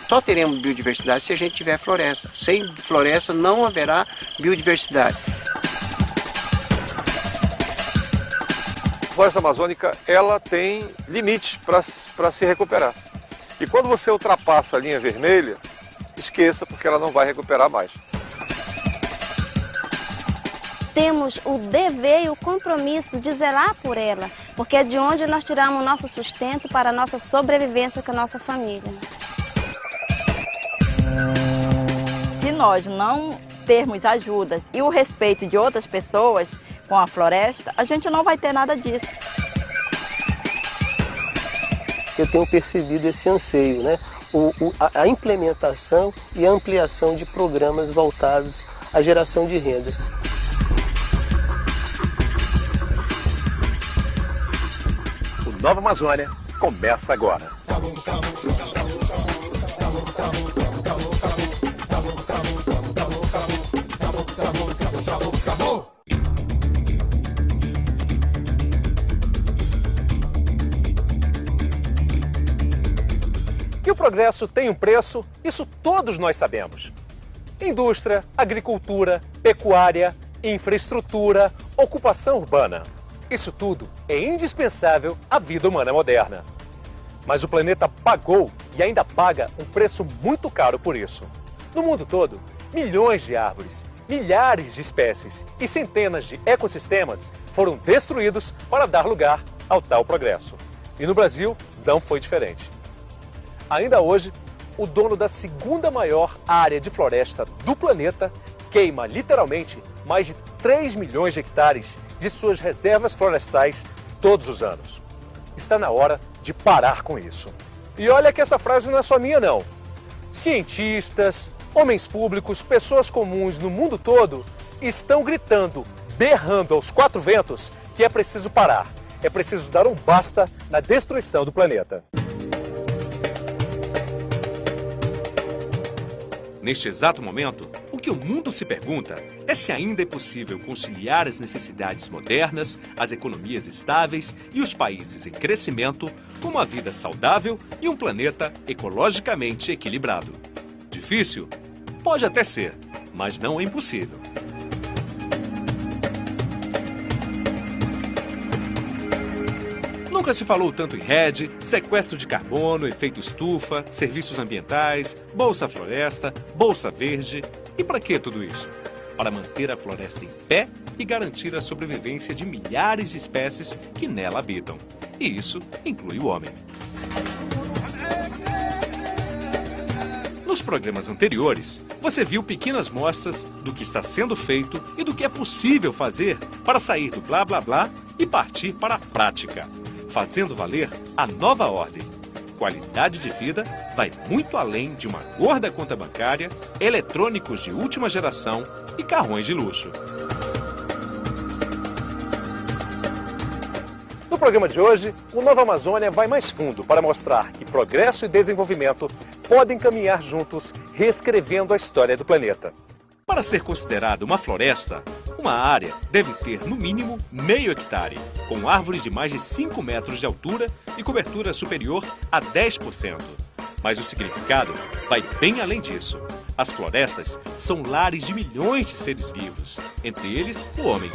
Só teremos biodiversidade se a gente tiver floresta. Sem floresta não haverá biodiversidade. A floresta amazônica, ela tem limite para se recuperar. E quando você ultrapassa a linha vermelha, esqueça, porque ela não vai recuperar mais. Temos o dever e o compromisso de zelar por ela, porque é de onde nós tiramos o nosso sustento para a nossa sobrevivência com a nossa família. Se nós não termos ajudas e o respeito de outras pessoas com a floresta, a gente não vai ter nada disso. Eu tenho percebido esse anseio, né? A implementação e a ampliação de programas voltados à geração de renda. O Nova Amazônia começa agora. Que o progresso tem um preço, isso todos nós sabemos. Indústria, agricultura, pecuária, infraestrutura, ocupação urbana. Isso tudo é indispensável à vida humana moderna. Mas o planeta pagou e ainda paga um preço muito caro por isso. No mundo todo, milhões de árvores, milhares de espécies e centenas de ecossistemas foram destruídos para dar lugar ao tal progresso. E no Brasil não foi diferente. Ainda hoje, o dono da segunda maior área de floresta do planeta queima literalmente mais de 3 milhões de hectares de suas reservas florestais todos os anos. Está na hora de parar com isso. E olha que essa frase não é só minha, não. Cientistas, homens públicos, pessoas comuns no mundo todo estão gritando, berrando aos quatro ventos que é preciso parar. É preciso dar um basta na destruição do planeta. Neste exato momento, o que o mundo se pergunta é se ainda é possível conciliar as necessidades modernas, as economias estáveis e os países em crescimento com uma vida saudável e um planeta ecologicamente equilibrado. Difícil? Pode até ser, mas não é impossível. Nunca se falou tanto em REDD, sequestro de carbono, efeito estufa, serviços ambientais, Bolsa Floresta, Bolsa Verde. E para que tudo isso? Para manter a floresta em pé e garantir a sobrevivência de milhares de espécies que nela habitam. E isso inclui o homem. Nos programas anteriores, você viu pequenas mostras do que está sendo feito e do que é possível fazer para sair do blá blá blá e partir para a prática, fazendo valer a nova ordem. Qualidade de vida vai muito além de uma gorda conta bancária, eletrônicos de última geração e carrões de luxo. No programa de hoje, o Nova Amazônia vai mais fundo para mostrar que progresso e desenvolvimento podem caminhar juntos, reescrevendo a história do planeta. Para ser considerada uma floresta, uma área deve ter no mínimo meio hectare, com árvores de mais de 5 metros de altura e cobertura superior a 10%. Mas o significado vai bem além disso. As florestas são lares de milhões de seres vivos, entre eles o homem.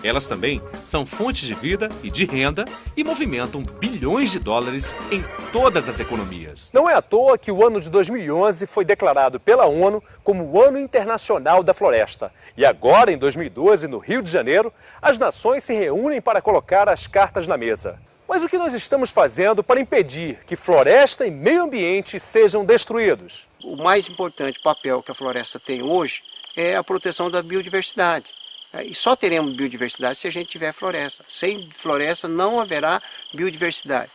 Elas também são fontes de vida e de renda e movimentam bilhões de dólares em todas as economias. Não é à toa que o ano de 2011 foi declarado pela ONU como o Ano Internacional da Floresta. E agora, em 2012, no Rio de Janeiro, as nações se reúnem para colocar as cartas na mesa. Mas o que nós estamos fazendo para impedir que floresta e meio ambiente sejam destruídos? O mais importante papel que a floresta tem hoje é a proteção da biodiversidade. E só teremos biodiversidade se a gente tiver floresta. Sem floresta não haverá biodiversidade.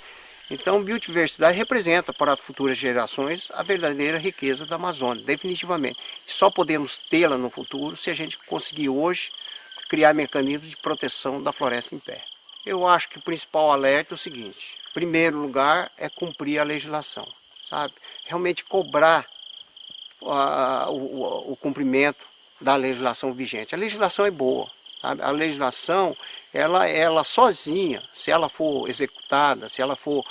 Então, biodiversidade representa para futuras gerações a verdadeira riqueza da Amazônia, definitivamente. Só podemos tê-la no futuro se a gente conseguir hoje criar mecanismos de proteção da floresta em pé. Eu acho que o principal alerta é o seguinte: em primeiro lugar é cumprir a legislação, sabe? Realmente cobrar o cumprimento da legislação vigente. A legislação é boa, sabe? A legislação ela sozinha, se ela for executada, se ela for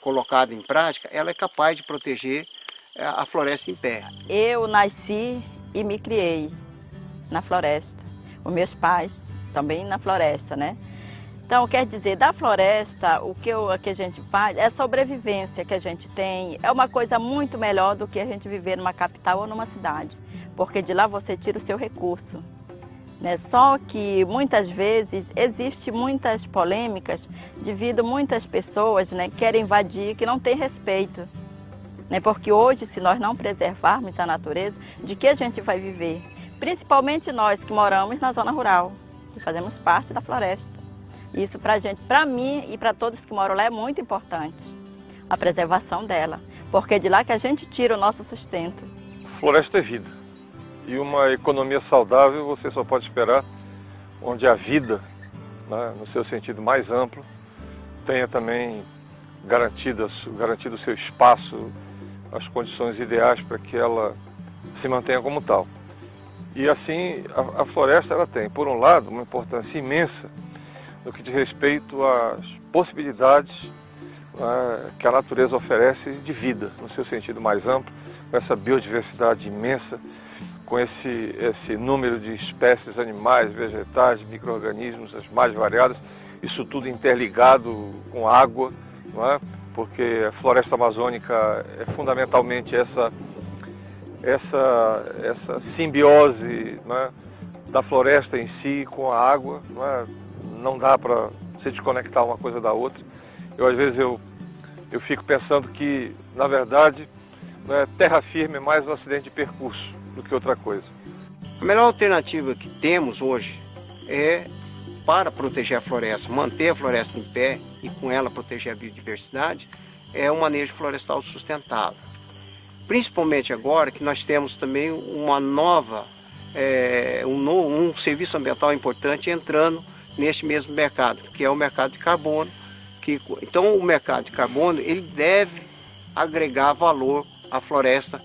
colocada em prática, ela é capaz de proteger a floresta em pé. Eu nasci e me criei na floresta. Os meus pais também na floresta, né? Então, quer dizer, da floresta, o que a gente faz é sobrevivência que a gente tem. É uma coisa muito melhor do que a gente viver numa capital ou numa cidade, porque de lá você tira o seu recurso, né? Só que muitas vezes existem muitas polêmicas devido a muitas pessoas, né, que querem invadir, que não têm respeito, né? Porque hoje, se nós não preservarmos a natureza, de que a gente vai viver? Principalmente nós que moramos na zona rural, que fazemos parte da floresta. Isso para a gente, para mim e para todos que moram lá é muito importante, a preservação dela, porque é de lá que a gente tira o nosso sustento. Floresta é vida, e uma economia saudável você só pode esperar onde a vida, né, no seu sentido mais amplo, tenha também garantido o seu espaço, as condições ideais para que ela se mantenha como tal. E assim a floresta ela tem, por um lado, uma importância imensa no que diz respeito às possibilidades, né, que a natureza oferece de vida, no seu sentido mais amplo, com essa biodiversidade imensa, com esse número de espécies animais, vegetais, micro-organismos, as mais variadas, isso tudo interligado com água, não é? Porque a floresta amazônica é fundamentalmente essa simbiose, não é, da floresta em si com a água, não é? Não dá para se desconectar uma coisa da outra. Às vezes eu fico pensando que, na verdade, né, terra firme é mais um acidente de percurso do que outra coisa. A melhor alternativa que temos hoje é, para proteger a floresta, manter a floresta em pé e com ela proteger a biodiversidade, é um manejo florestal sustentável. Principalmente agora que nós temos também uma nova, um serviço ambiental importante entrando neste mesmo mercado, que é o mercado de carbono. Então o mercado de carbono ele deve agregar valor à floresta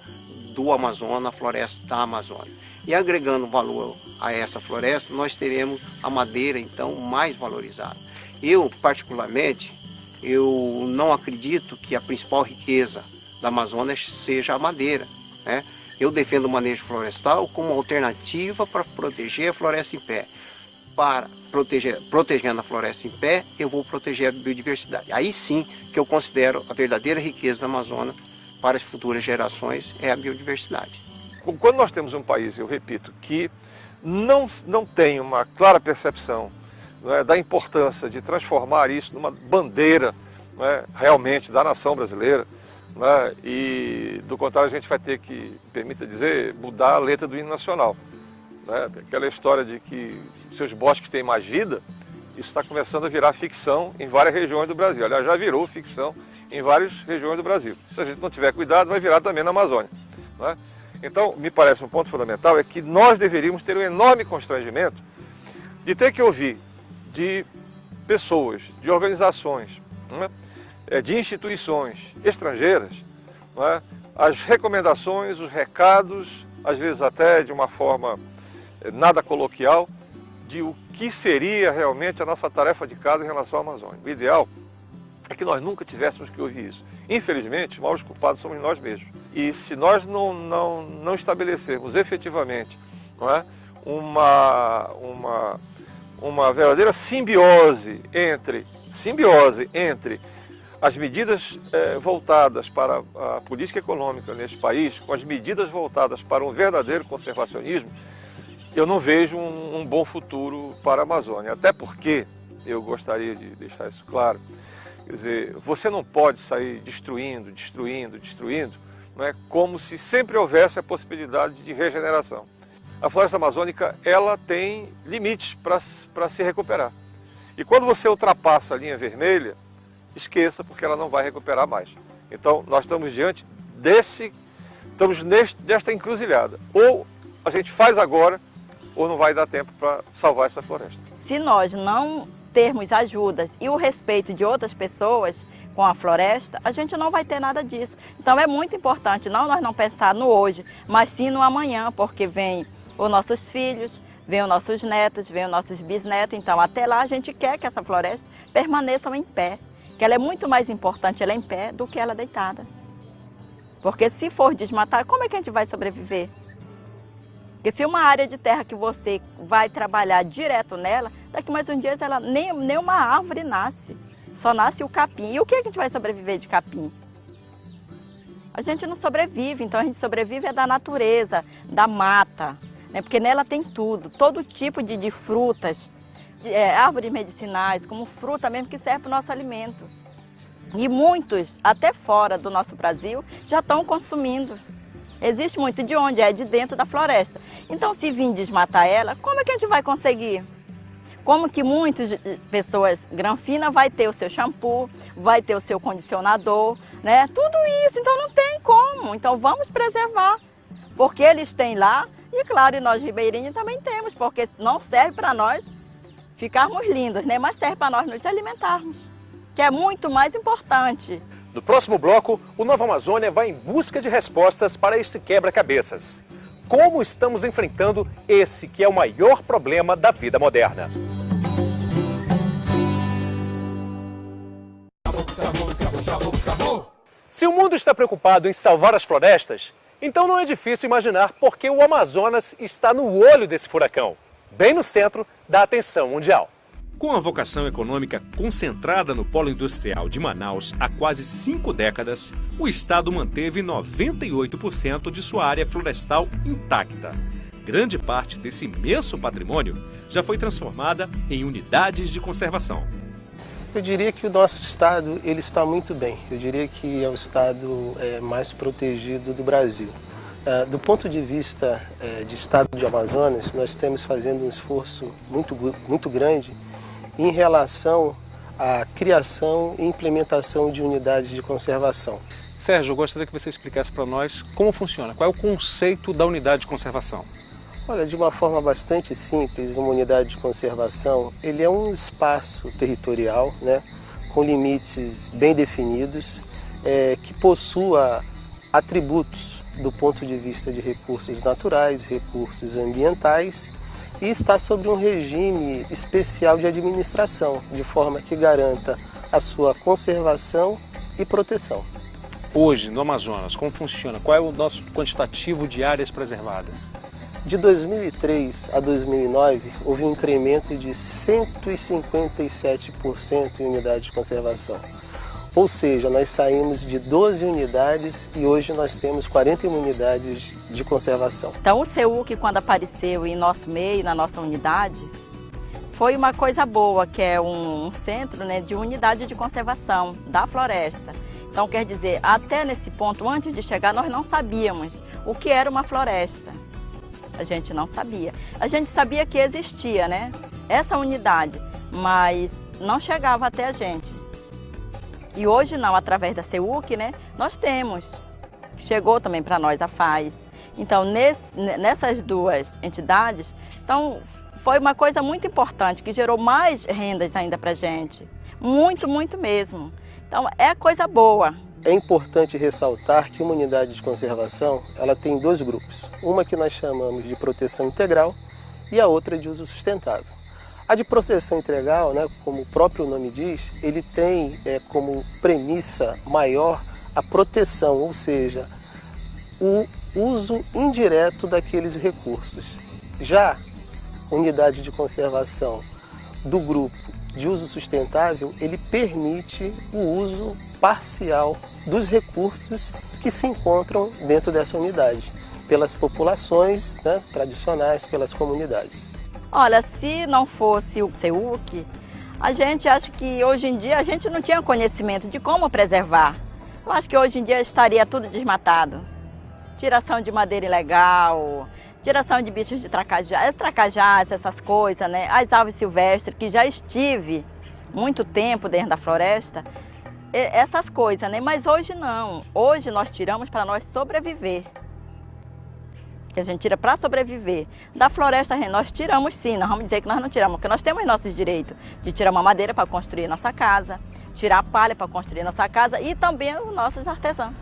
do Amazonas, à floresta da Amazônia. E agregando valor a essa floresta, nós teremos a madeira então mais valorizada. Eu, particularmente, eu não acredito que a principal riqueza da Amazônia seja a madeira, né? Eu defendo o manejo florestal como alternativa para proteger a floresta em pé. Para protegendo a floresta em pé, eu vou proteger a biodiversidade. Aí sim que eu considero a verdadeira riqueza da Amazônia para as futuras gerações é a biodiversidade. Quando nós temos um país, eu repito, que não tem uma clara percepção, né, da importância de transformar isso numa bandeira, né, realmente da nação brasileira, né, e do contrário a gente vai ter que, permita dizer, mudar a letra do hino nacional. Né? Aquela história de que seus bosques têm mais vida, isso está começando a virar ficção em várias regiões do Brasil. Aliás, já virou ficção em várias regiões do Brasil. Se a gente não tiver cuidado, vai virar também na Amazônia. Né? Então, me parece um ponto fundamental é que nós deveríamos ter um enorme constrangimento de ter que ouvir de pessoas, de organizações, né, de instituições estrangeiras, né, as recomendações, os recados, às vezes até de uma forma nada coloquial, de o que seria realmente a nossa tarefa de casa em relação à Amazônia. O ideal é que nós nunca tivéssemos que ouvir isso. Infelizmente, os maiores culpados somos nós mesmos. E se nós não estabelecermos efetivamente, não é, uma verdadeira simbiose entre as medidas voltadas para a política econômica neste país, com as medidas voltadas para um verdadeiro conservacionismo, eu não vejo um bom futuro para a Amazônia. Até porque, eu gostaria de deixar isso claro, quer dizer, você não pode sair destruindo, não é, como se sempre houvesse a possibilidade de regeneração. A floresta amazônica ela tem limites para se recuperar. E quando você ultrapassa a linha vermelha, esqueça, porque ela não vai recuperar mais. Então, nós estamos diante nesta encruzilhada. Ou a gente faz agora, ou não vai dar tempo para salvar essa floresta. Se nós não termos ajudas e o respeito de outras pessoas com a floresta, a gente não vai ter nada disso. Então é muito importante nós não pensar no hoje, mas sim no amanhã, porque vem os nossos filhos, vem os nossos netos, vem os nossos bisnetos. Então, até lá a gente quer que essa floresta permaneça em pé, que ela é muito mais importante ela em pé do que ela deitada. Porque se for desmatar, como é que a gente vai sobreviver? Porque se uma área de terra que você vai trabalhar direto nela, daqui mais uns dias ela, nem uma árvore nasce, só nasce o capim. E o que a gente vai sobreviver de capim? A gente não sobrevive, então a gente sobrevive é da natureza, da mata, né? Porque nela tem tudo, todo tipo de frutas, árvores medicinais, como fruta mesmo que serve para o nosso alimento. E muitos, até fora do nosso Brasil, já estão consumindo. Existe muito de onde? É de dentro da floresta. Então, se vir desmatar ela, como é que a gente vai conseguir? Como que muitas pessoas, granfina vai ter o seu shampoo, vai ter o seu condicionador, né? Tudo isso, então não tem como. Então vamos preservar, porque eles têm lá, e claro, e nós ribeirinhos também temos, porque não serve para nós ficarmos lindos, né? Mas serve para nós nos alimentarmos, que é muito mais importante. No próximo bloco, o Nova Amazônia vai em busca de respostas para esse quebra-cabeças. Como estamos enfrentando esse que é o maior problema da vida moderna? Se o mundo está preocupado em salvar as florestas, então não é difícil imaginar por que o Amazonas está no olho desse furacão, bem no centro da atenção mundial. Com a vocação econômica concentrada no polo industrial de Manaus há quase 5 décadas, o estado manteve 98% de sua área florestal intacta. Grande parte desse imenso patrimônio já foi transformada em unidades de conservação. Eu diria que o nosso estado ele está muito bem. Eu diria que é o estado mais protegido do Brasil. Do ponto de vista de estado de Amazonas, nós estamos fazendo um esforço muito grande em relação à criação e implementação de unidades de conservação. Sérgio, eu gostaria que você explicasse para nós como funciona, qual é o conceito da unidade de conservação. Olha, de uma forma bastante simples, uma unidade de conservação, ele é um espaço territorial, né, com limites bem definidos, que possua atributos do ponto de vista de recursos naturais, recursos ambientais, e está sob um regime especial de administração, de forma que garanta a sua conservação e proteção. Hoje, no Amazonas, como funciona? Qual é o nosso quantitativo de áreas preservadas? De 2003 a 2009, houve um incremento de 157% em unidade de conservação. Ou seja, nós saímos de 12 unidades e hoje nós temos 41 unidades de conservação. Então o CEUC, quando apareceu em nosso meio, na nossa unidade, foi uma coisa boa, que é um centro, né, de unidade de conservação da floresta. Então quer dizer, até nesse ponto, antes de chegar, nós não sabíamos o que era uma floresta. A gente não sabia. A gente sabia que existia, né, essa unidade, mas não chegava até a gente. E hoje não, através da CEUC, né, nós temos. Chegou também para nós a FAES. Então, nessas duas entidades, então, foi uma coisa muito importante, que gerou mais rendas ainda para a gente. Muito, muito mesmo. Então, é coisa boa. É importante ressaltar que uma unidade de conservação, ela tem dois grupos. Uma que nós chamamos de proteção integral e a outra de uso sustentável. A de proteção integral, né, como o próprio nome diz, ele tem como premissa maior a proteção, ou seja, o uso indireto daqueles recursos. Já a unidade de conservação do grupo de uso sustentável, ele permite o uso parcial dos recursos que se encontram dentro dessa unidade, pelas populações, né, tradicionais, pelas comunidades. Olha, se não fosse o CEUC, a gente acha que hoje em dia a gente não tinha conhecimento de como preservar. Eu acho que hoje em dia estaria tudo desmatado. Tiração de madeira ilegal, tiração de bichos de tracajás, essas coisas, né? As aves silvestres, que já estive muito tempo dentro da floresta, essas coisas, né? Mas hoje não. Hoje nós tiramos para nós sobreviver. Que a gente tira para sobreviver. Da floresta nós tiramos sim, nós vamos dizer que nós não tiramos, porque nós temos nossos direitos de tirar uma madeira para construir nossa casa, tirar a palha para construir nossa casa e também os nossos artesãos.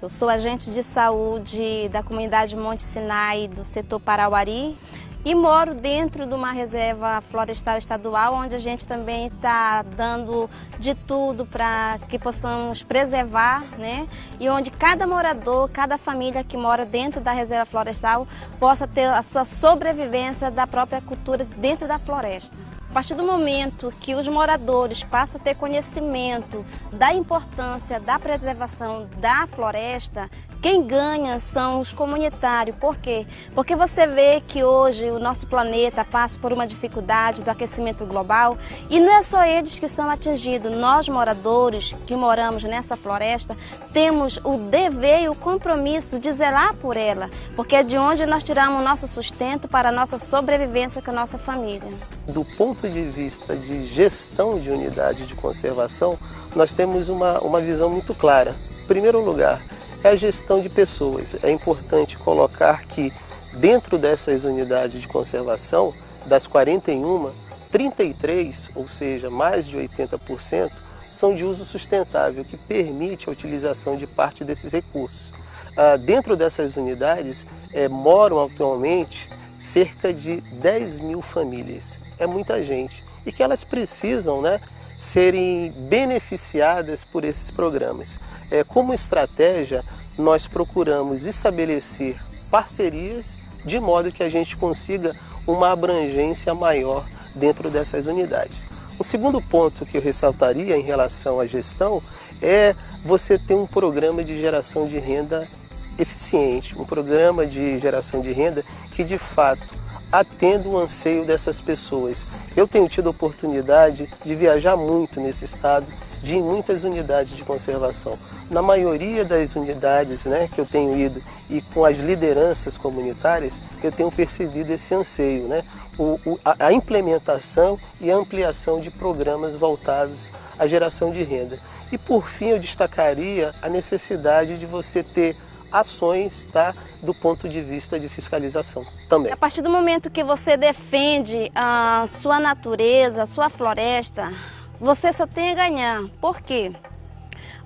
Eu sou agente de saúde da comunidade Monte Sinai, do setor Parauari, e moro dentro de uma reserva florestal estadual, onde a gente também está dando de tudo para que possamos preservar, né? E onde cada morador, cada família que mora dentro da reserva florestal possa ter a sua sobrevivência da própria cultura dentro da floresta. A partir do momento que os moradores passam a ter conhecimento da importância da preservação da floresta, quem ganha são os comunitários. Por quê? Porque você vê que hoje o nosso planeta passa por uma dificuldade do aquecimento global e não é só eles que são atingidos. Nós, moradores que moramos nessa floresta, temos o dever e o compromisso de zelar por ela, porque é de onde nós tiramos o nosso sustento para a nossa sobrevivência com a nossa família. Do ponto de vista de gestão de unidade de conservação, nós temos uma visão muito clara. Em primeiro lugar, é a gestão de pessoas. É importante colocar que dentro dessas unidades de conservação, das 41, 33, ou seja, mais de 80%, são de uso sustentável, que permite a utilização de parte desses recursos. Dentro dessas unidades moram atualmente cerca de 10 mil famílias. É muita gente. E que elas precisam, né, serem beneficiadas por esses programas. Como estratégia, nós procuramos estabelecer parcerias de modo que a gente consiga uma abrangência maior dentro dessas unidades. O segundo ponto que eu ressaltaria em relação à gestão é você ter um programa de geração de renda eficiente, um programa de geração de renda que de fato atenda o anseio dessas pessoas. Eu tenho tido a oportunidade de viajar muito nesse estado, de ir em muitas unidades de conservação. Na maioria das unidades, né, que eu tenho ido e com as lideranças comunitárias, eu tenho percebido esse anseio, né, a implementação e a ampliação de programas voltados à geração de renda. E por fim eu destacaria a necessidade de você ter ações, tá, do ponto de vista de fiscalização também. A partir do momento que você defende a sua natureza, a sua floresta, você só tem a ganhar. Por quê?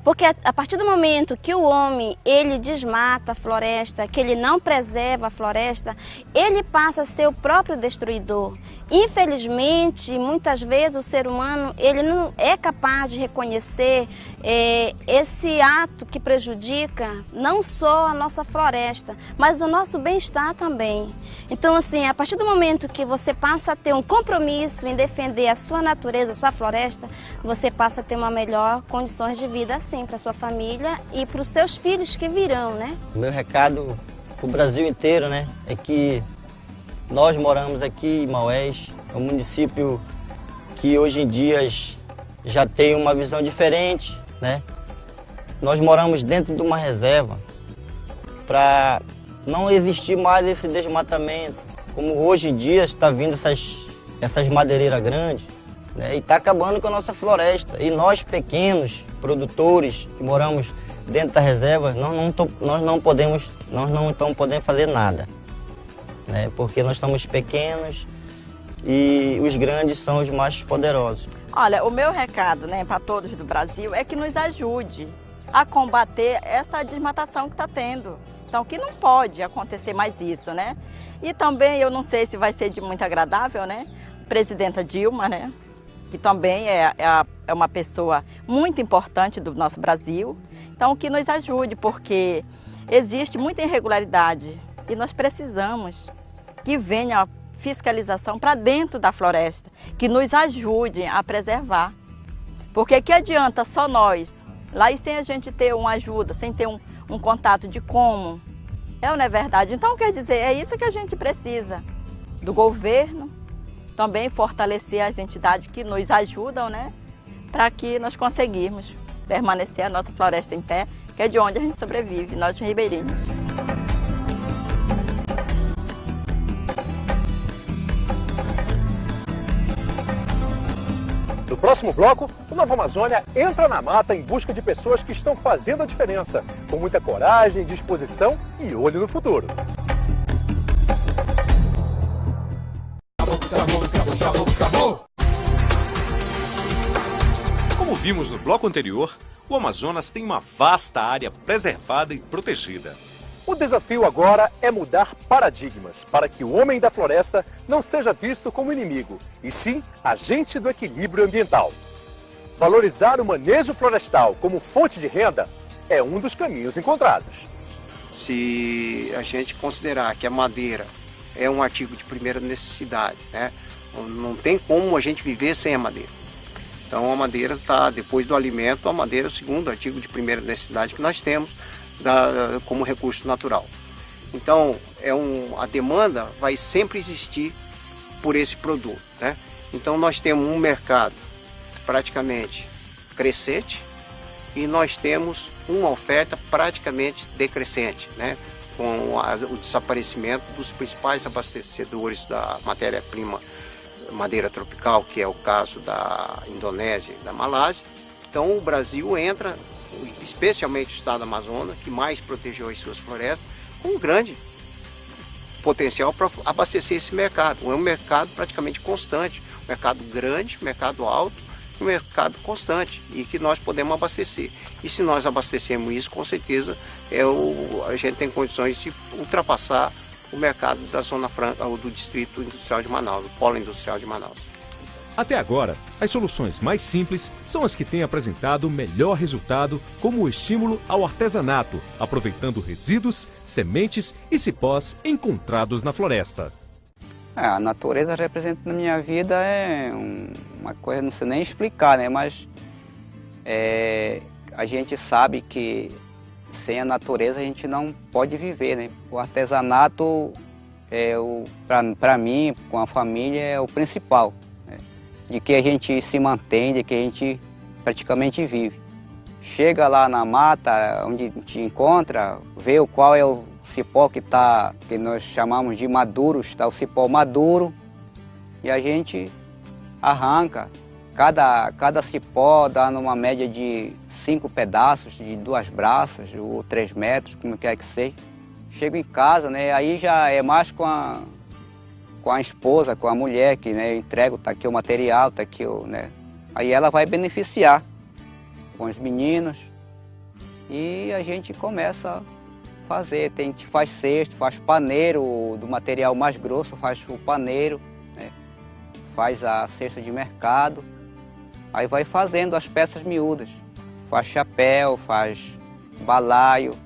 Porque a partir do momento que o homem ele desmata a floresta, que ele não preserva a floresta, ele passa a ser o próprio destruidor. Infelizmente, muitas vezes o ser humano ele não é capaz de reconhecer esse ato que prejudica não só a nossa floresta, mas o nosso bem-estar também. Então, assim, a partir do momento que você passa a ter um compromisso em defender a sua natureza, a sua floresta, você passa a ter uma melhor condições de vida assim para sua família e para os seus filhos que virão, né? O meu recado para o Brasil inteiro, né, é que nós moramos aqui em Maués, é um município que hoje em dia já tem uma visão diferente, né? Nós moramos dentro de uma reserva para não existir mais esse desmatamento, como hoje em dia está vindo essas madeireiras grandes, né? E está acabando com a nossa floresta. E nós pequenos produtores que moramos dentro da reserva, nós não estamos podendo fazer nada, né? Porque nós estamos pequenos e os grandes são os mais poderosos. Olha, o meu recado, né, para todos do Brasil é que nos ajude a combater essa desmatação que está tendo. Então, que não pode acontecer mais isso, né? E também, eu não sei se vai ser de muito agradável, né? A presidenta Dilma, né? Que também é uma pessoa muito importante do nosso Brasil. Então, que nos ajude, porque existe muita irregularidade e nós precisamos que venha a fiscalização para dentro da floresta, que nos ajude a preservar. Porque que adianta só nós, lá e sem a gente ter uma ajuda, sem ter um contato de como, não é verdade? Então, quer dizer, é isso que a gente precisa do governo, também fortalecer as entidades que nos ajudam, né? Para que nós conseguirmos permanecer a nossa floresta em pé, que é de onde a gente sobrevive, nós ribeirinhos. No próximo bloco, o Nova Amazônia entra na mata em busca de pessoas que estão fazendo a diferença, com muita coragem, disposição e olho no futuro. Como vimos no bloco anterior, o Amazonas tem uma vasta área preservada e protegida. O desafio agora é mudar paradigmas para que o homem da floresta não seja visto como inimigo, e sim agente do equilíbrio ambiental. Valorizar o manejo florestal como fonte de renda é um dos caminhos encontrados. Se a gente considerar que a madeira é um artigo de primeira necessidade, né? Não tem como a gente viver sem a madeira. Então a madeira está, depois do alimento, a madeira é o segundo artigo de primeira necessidade que nós temos como recurso natural. Então a demanda vai sempre existir por esse produto, né? Então nós temos um mercado praticamente crescente e nós temos uma oferta praticamente decrescente, né? Com o desaparecimento dos principais abastecedores da matéria-prima madeira tropical, que é o caso da Indonésia e da Malásia. Então o Brasil entra, especialmente o estado do Amazonas, que mais protegeu as suas florestas, com um grande potencial para abastecer esse mercado. É um mercado praticamente constante, um mercado grande, um mercado alto, um mercado constante e que nós podemos abastecer. E se nós abastecemos isso, com certeza a gente tem condições de ultrapassar o mercado da Zona Franca ou do Distrito Industrial de Manaus, do Polo Industrial de Manaus. Até agora, as soluções mais simples são as que têm apresentado o melhor resultado, como o estímulo ao artesanato, aproveitando resíduos, sementes e cipós encontrados na floresta. A natureza representa na minha vida uma coisa, não sei nem explicar, né? Mas a gente sabe que sem a natureza a gente não pode viver, né? O artesanato, para mim, com a família, é o principal, né? De que a gente se mantém, de que a gente praticamente vive. Chega lá na mata, onde a gente encontra, vê qual é o cipó que nós chamamos de maduro, está o cipó maduro, e a gente arranca. Cada cipó dá numa média de 5 pedaços, de 2 braças, ou 3 metros, como quer que seja. Chego em casa, né, aí já é mais com a esposa, com a mulher, que, né, eu entrego, tá aqui o material, tá aqui né. Aí ela vai beneficiar com os meninos e a gente começa a fazer. A gente faz cesto, faz paneiro do material mais grosso, faz o paneiro, né, faz a cesta de mercado. Aí vai fazendo as peças miúdas, faz chapéu, faz balaio,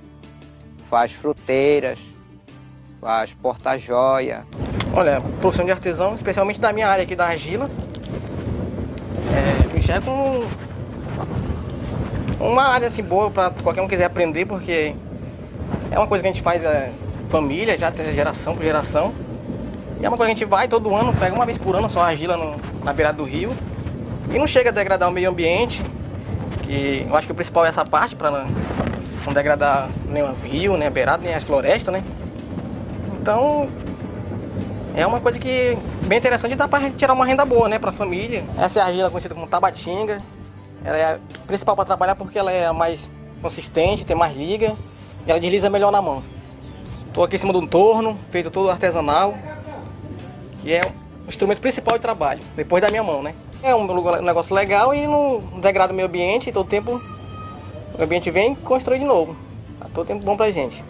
faz fruteiras, faz porta-joia. Olha, profissão de artesão, especialmente da minha área aqui da argila, me enxerga como uma área assim boa para qualquer um quiser aprender, porque é uma coisa que a gente faz família, já tem geração por geração. E é uma coisa que a gente vai todo ano, pega uma vez por ano só a argila na beirada do rio. E não chega a degradar o meio ambiente, que eu acho que o principal é essa parte, para não degradar nem o rio, nem a beirada, nem as florestas, né? Então, é uma coisa que bem interessante, dá para tirar uma renda boa, né, para a família. Essa é a argila conhecida como tabatinga. Ela é a principal para trabalhar porque ela é a mais consistente, tem mais liga e ela desliza melhor na mão. Estou aqui em cima de um torno, feito todo artesanal, que é o instrumento principal de trabalho, depois da minha mão, né? É um negócio legal e não degrada o meio ambiente, e todo tempo o ambiente vem e constrói de novo. Tá todo tempo bom pra gente.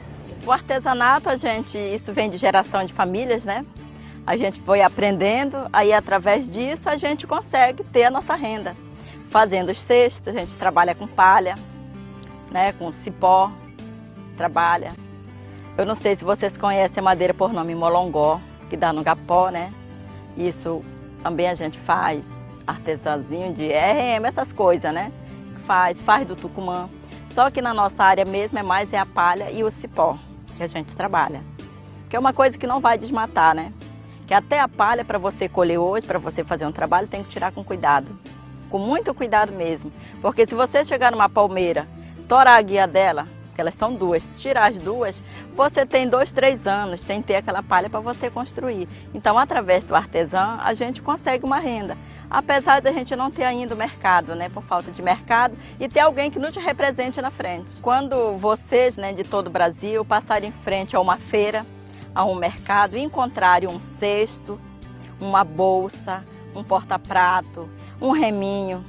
O artesanato, isso vem de geração de famílias, né? A gente foi aprendendo, aí através disso a gente consegue ter a nossa renda. Fazendo os cestos, a gente trabalha com palha, né? Com cipó, trabalha. Eu não sei se vocês conhecem a madeira por nome molongó, que dá no gapó, né? Isso também a gente faz. Artesãozinho de RM, essas coisas, né? Faz do Tucumã. Só que na nossa área mesmo é a palha e o cipó que a gente trabalha. Que é uma coisa que não vai desmatar, né? Que até a palha, para você colher hoje, para você fazer um trabalho, tem que tirar com cuidado. Com muito cuidado mesmo. Porque se você chegar numa palmeira, torar a guia dela, que elas são duas, tirar as duas, você tem 2, 3 anos sem ter aquela palha para você construir. Então, através do artesão, a gente consegue uma renda. Apesar da gente não ter ainda o mercado, né, por falta de mercado, e ter alguém que nos represente na frente. Quando vocês, né, de todo o Brasil, passarem em frente a uma feira, a um mercado, e encontrarem um cesto, uma bolsa, um porta-prato, um reminho,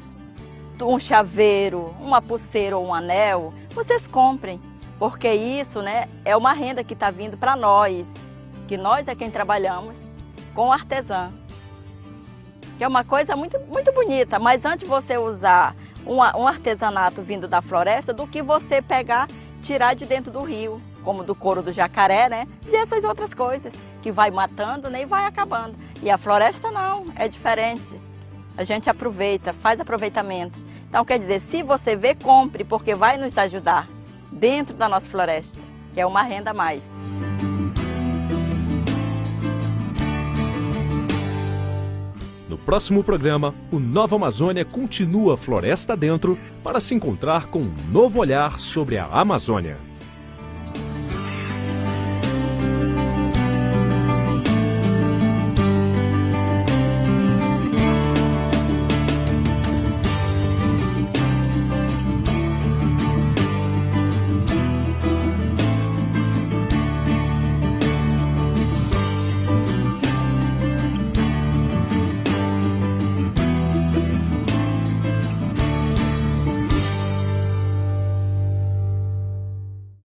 um chaveiro, uma pulseira ou um anel, vocês comprem. porque isso, né, é uma renda que está vindo para nós, que nós é quem trabalhamos com artesã, que é uma coisa muito, muito bonita, mas antes você usar um artesanato vindo da floresta do que você pegar, tirar de dentro do rio, como do couro do jacaré, né, e essas outras coisas, que vai matando, né, e vai acabando. E a floresta não, é diferente. A gente aproveita, faz aproveitamento. Então, quer dizer, se você vê, compre, porque vai nos ajudar dentro da nossa floresta, que é uma renda a mais. No próximo programa, o Nova Amazônia continua floresta dentro para se encontrar com um novo olhar sobre a Amazônia.